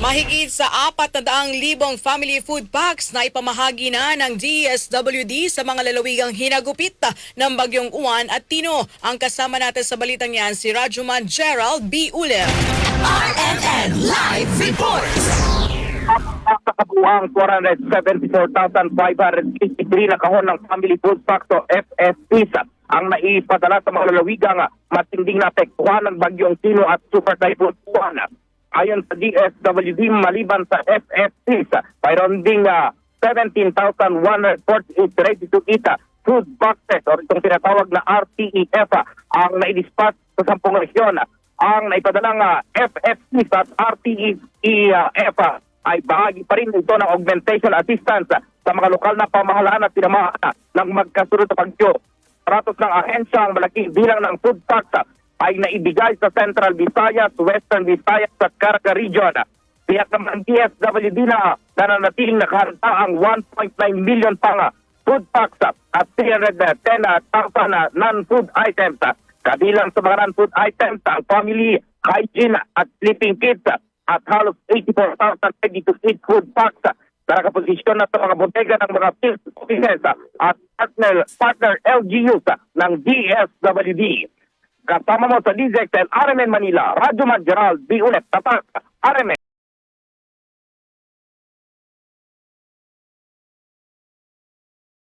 Mahigit sa 400,000 family food packs na ipamahagi na ng DSWD sa mga lalawigang hinagupit ng Bagyong Uwan at Tino. Ang kasama natin sa balitang yan si Rajuman Gerald B. Ulem. RMN Live Report! Ang 474,553 na kahon ng Family Food Packs o FFPs ang naipadala sa mga lalawigang matinding naapektuhan ng Bagyong Tino at Super Typhoon Uwan. Ayon sa DSWD, maliban sa FFPs, mayroon ding 17,148 ready-to-eat food boxes o itong tinatawag na RTEF ang naidispatch sa 10 rehiyon. Ang naipadalang FFPs at RTEF ay bahagi pa rin ito ng augmentation assistance sa mga lokal na pamahalaan at tinamahan ng magkasunod na bagyo. Ratos ng ahensya ang malaking bilang ng food packs ay naibigay sa Central Visayas, Western Visayas at Caraga Region. Tiyak naman DSWD na nananatiling nakahanda ang 1.9 million pang food packs at 310,000 non-food items. Kabilang sa mga non-food items ang family, hygiene at sleeping kits at halos 84,000 ready-to-eat food packs na nakaposisyon na sa mga bodega ng mga field offices at partner LGUs ng DSWD. Kasama mo sa DZXL RMN Manila, Rajuman Gerald B. Ulet, Tatak, RMN.